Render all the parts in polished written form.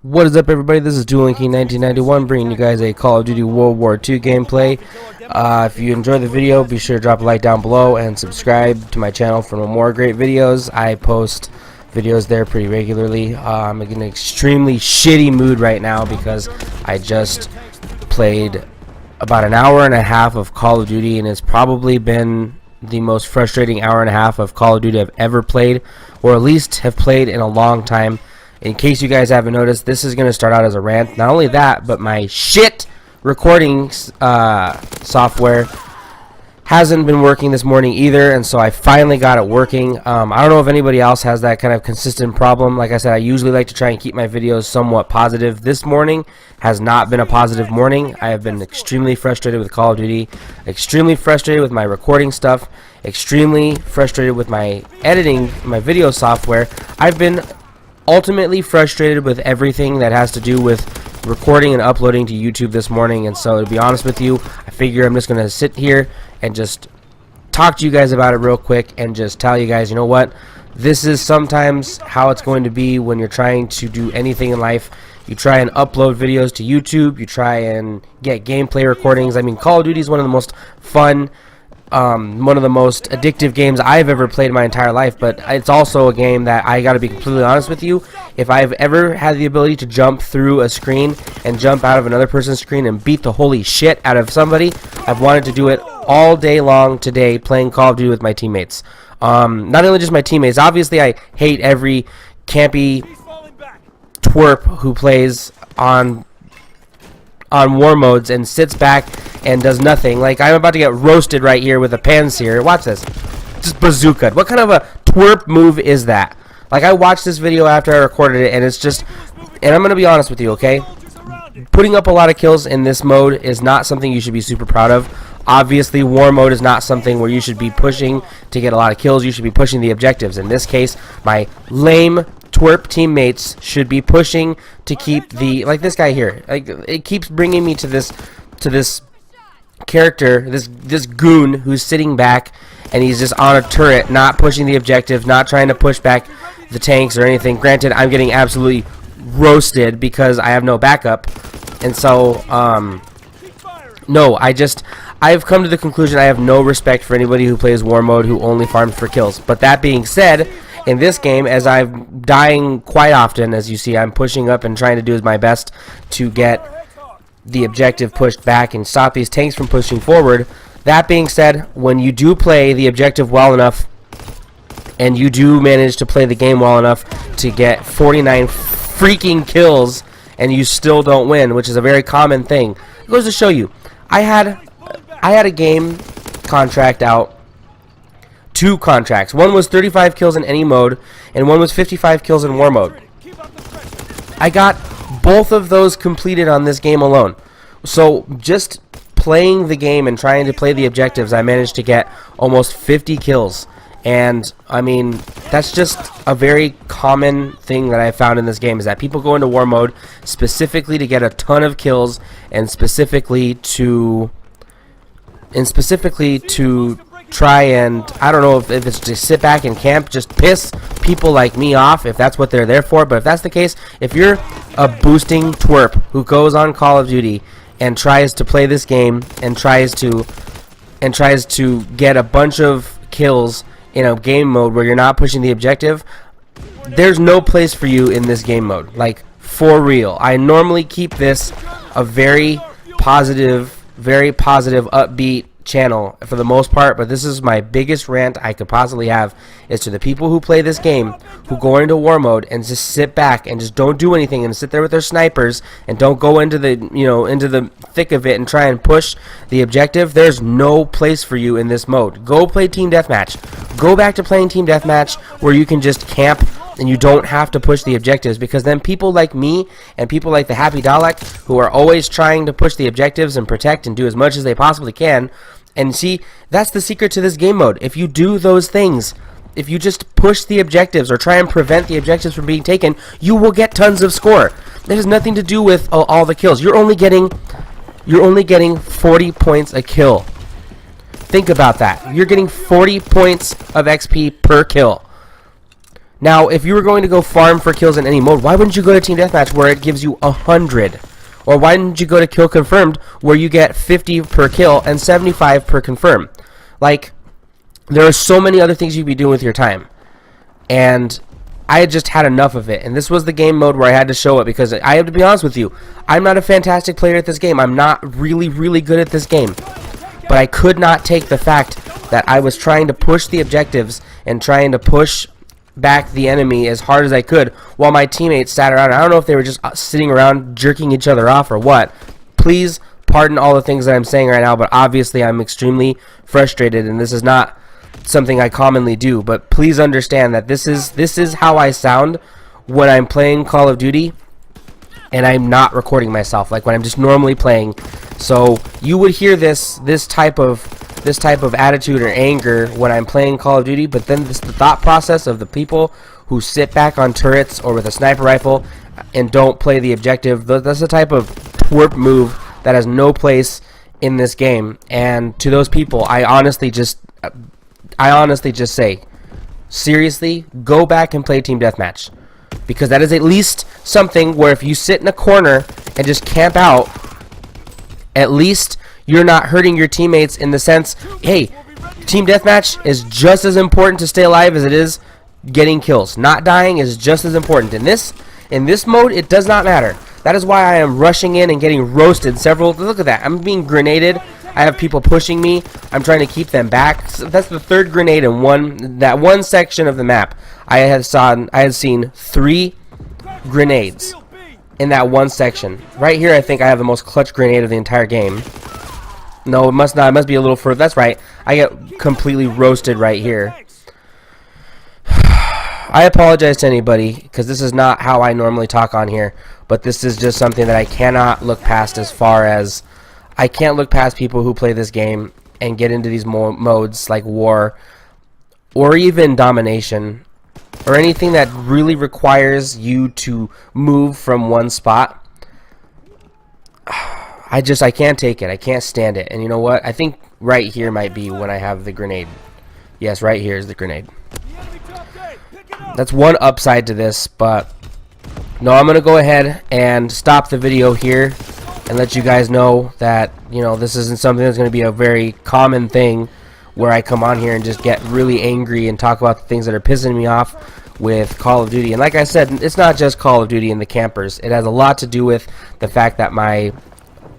What is up, everybody? This is Dueling King 1991 bringing you guys a Call of Duty World War II gameplay. If you enjoyed the video, be sure to drop a like down below and subscribe to my channel for more great videos. I post videos there pretty regularly. I'm in an extremely shitty mood right now because I just played about an hour and a half of Call of Duty, and it's probably been the most frustrating hour and a half of Call of Duty I've ever played, or at least have played in a long time. In case you guys haven't noticed, this is going to start out as a rant. Not only that, but my shit recording software hasn't been working this morning either, and so I finally got it working. I don't know if anybody else has that kind of consistent problem. Like I said, I usually like to try and keep my videos somewhat positive. This morning has not been a positive morning. I have been extremely frustrated with Call of Duty, extremely frustrated with my recording stuff, extremely frustrated with my editing, my video software. I've been ultimately frustrated with everything that has to do with recording and uploading to YouTube this morning, and so to be honest with you, I figure I'm just going to sit here and just talk to you guys about it real quick and just tell you guys, you know what, this is sometimes how it's going to be when you're trying to do anything in life. You try and upload videos to YouTube, you try and get gameplay recordings. I mean, Call of Duty is one of the most fun, one of the most addictive games I've ever played in my entire life, but it's also a game that I gotta be completely honest with you, if I've ever had the ability to jump through a screen and jump out of another person's screen and beat the holy shit out of somebody, I've wanted to do it all day long today playing Call of Duty with my teammates. Not only just my teammates, obviously I hate every campy twerp who plays on war modes and sits back and does nothing. Like, I'm about to get roasted right here with a pan-sear. Watch this. Just bazooka. What kind of a twerp move is that? Like, I watched this video after I recorded it, and it's just, and I'm going to be honest with you, okay? Putting up a lot of kills in this mode is not something you should be super proud of. Obviously, war mode is not something where you should be pushing to get a lot of kills. You should be pushing the objectives. In this case, my lame twerp teammates should be pushing to keep the, like this guy here. Like, it keeps bringing me to this character, this goon who's sitting back, and he's just on a turret, not pushing the objective, not trying to push back the tanks or anything. Granted, I'm getting absolutely roasted because I have no backup, and so no, I've come to the conclusion I have no respect for anybody who plays war mode who only farms for kills. But that being said, in this game, as I'm dying quite often, as you see, I'm pushing up and trying to do my best to get the objective pushed back and stop these tanks from pushing forward. That being said, when you do play the objective well enough and you do manage to play the game well enough to get 49 freaking kills and you still don't win, which is a very common thing, it goes to show you. I had a game contract out, 2 contracts. One was 35 kills in any mode, and one was 55 kills in war mode. I got both of those completed on this game alone. So just playing the game and trying to play the objectives, I managed to get almost 50 kills. And I mean, that's just a very common thing that I found in this game, is that people go into war mode specifically to get a ton of kills and specifically to try and, I don't know if it's to sit back and camp, just piss people like me off, if that's what they're there for. But if that's the case, if you're a boosting twerp who goes on Call of Duty and tries to play this game and tries to get a bunch of kills in a game mode where you're not pushing the objective, there's no place for you in this game mode. Like, for real. I normally keep this a very positive, upbeat channel for the most part, but this is my biggest rant I could possibly have, is to the people who play this game, who go into war mode and just sit back and just don't do anything and sit there with their snipers and don't go into the, into the thick of it and try and push the objective. There's no place for you in this mode. Go play team deathmatch. Go back to playing team deathmatch where you can just camp and you don't have to push the objectives, because then people like me and people like the Happy Dalek, who are always trying to push the objectives and protect and do as much as they possibly can. And see, that's the secret to this game mode. If you do those things, if you just push the objectives or try and prevent the objectives from being taken, you will get tons of score. That has nothing to do with all the kills. You're only getting 40 points a kill. Think about that. You're getting 40 points of XP per kill. Now, if you were going to go farm for kills in any mode, why wouldn't you go to Team Deathmatch where it gives you 100? Or why didn't you go to Kill Confirmed where you get 50 per kill and 75 per confirm? Like, there are so many other things you could be doing with your time. And I had just had enough of it. And this was the game mode where I had to show it, because I have to be honest with you, I'm not a fantastic player at this game. I'm not really, really good at this game. But I could not take the fact that I was trying to push the objectives and trying to push back the enemy as hard as I could while my teammates sat around. I don't know if they were just sitting around jerking each other off or what. Please pardon all the things that I'm saying right now, but obviously I'm extremely frustrated, and this is not something I commonly do. But please understand that this is how I sound when I'm playing Call of Duty and I'm not recording myself, like when I'm just normally playing. So you would hear this type of attitude or anger when I'm playing Call of Duty, but then the thought process of the people who sit back on turrets or with a sniper rifle and don't play the objective, that's the type of twerp move that has no place in this game. And to those people, I honestly just say, seriously, go back and play Team Deathmatch, because that is at least something where if you sit in a corner and just camp out, at least you're not hurting your teammates in the sense, hey, Team Deathmatch is just as important to stay alive as it is getting kills. Not dying is just as important. In this mode, it does not matter. That is why I am rushing in and getting roasted several. Look at that. I'm being grenaded. I have people pushing me. I'm trying to keep them back. So that's the third grenade in that one section of the map. I had seen 3 grenades in that one section. Right here, I think I have the most clutch grenade of the entire game. No, it must not. It must be a little further. That's right. I get completely roasted right here. I apologize to anybody, because this is not how I normally talk on here, but this is just something that I cannot look past, as far as I can't look past people who play this game and get into these modes like war or even domination or anything that really requires you to move from one spot. I can't take it. I can't stand it. And you know what? I think right here might be when I have the grenade. Yes, right here is the grenade. That's one upside to this, but no, I'm going to go ahead and stop the video here and let you guys know that, you know, this isn't something that's going to be a very common thing where I come on here and just get really angry and talk about the things that are pissing me off with Call of Duty. And like I said, it's not just Call of Duty and the campers. It has a lot to do with the fact that my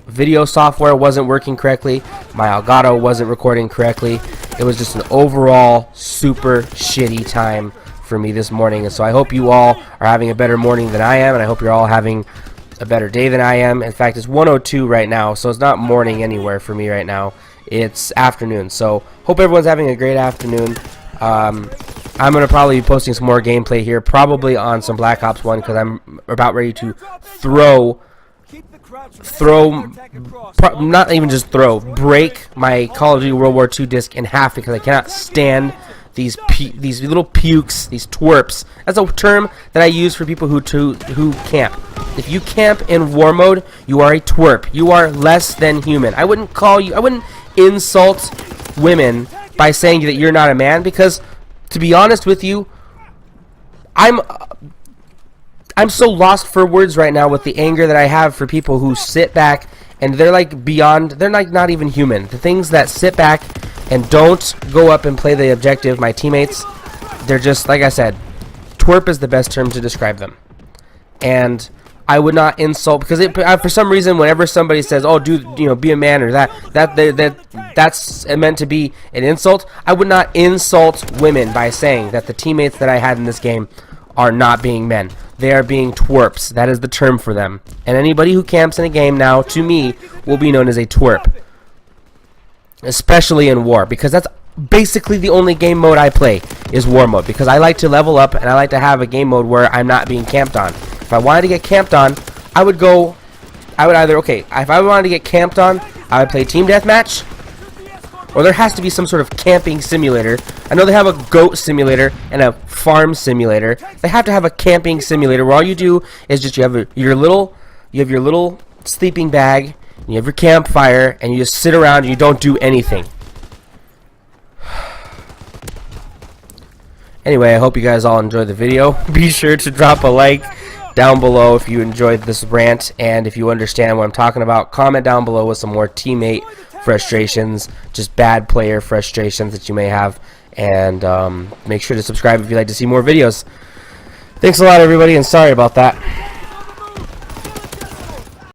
video software wasn't working correctly, my Elgato wasn't recording correctly. It was just an overall super shitty time for me this morning. And so I hope you all are having a better morning than I am, and I hope you're all having a better day than I am. In fact, it's 1:02 right now, so it's not morning anywhere for me right now. It's afternoon. So hope everyone's having a great afternoon. I'm going to probably be posting some more gameplay here, probably on some Black Ops 1, because I'm about ready to break my Call of Duty World War II disc in half, because I cannot stand these little pukes, these twerps. That's a term that I use for people who camp. If you camp in war mode, you are a twerp. You are less than human. I wouldn't insult women by saying that you're not a man, because to be honest with you, I'm so lost for words right now with the anger that I have for people who sit back and they're like beyond, they're like not even human. The things that sit back and don't go up and play the objective, my teammates, they're just, like I said, twerp is the best term to describe them. And I would not insult, because for some reason, whenever somebody says, "Oh, dude, you know, be a man," or that's meant to be an insult, I would not insult women by saying that the teammates that I had in this game are not being men. They are being twerps. That is the term for them. And anybody who camps in a game now, to me, will be known as a twerp. Especially in war, because that's basically the only game mode I play is war mode, because I like to level up and I like to have a game mode where I'm not being camped on. If I wanted to get camped on, if I wanted to get camped on, I would play Team Deathmatch, or there has to be some sort of camping simulator. I know they have a goat simulator and a farm simulator. They have to have a camping simulator where all you do is just you have your little sleeping bag, and you have your campfire, and you just sit around and you don't do anything. Anyway, I hope you guys all enjoyed the video. Be sure to drop a like down below if you enjoyed this rant, and if you understand what I'm talking about, comment down below with some more teammate frustrations, just bad player frustrations that you may have, and make sure to subscribe if you'd like to see more videos. Thanks a lot, everybody, and sorry about that.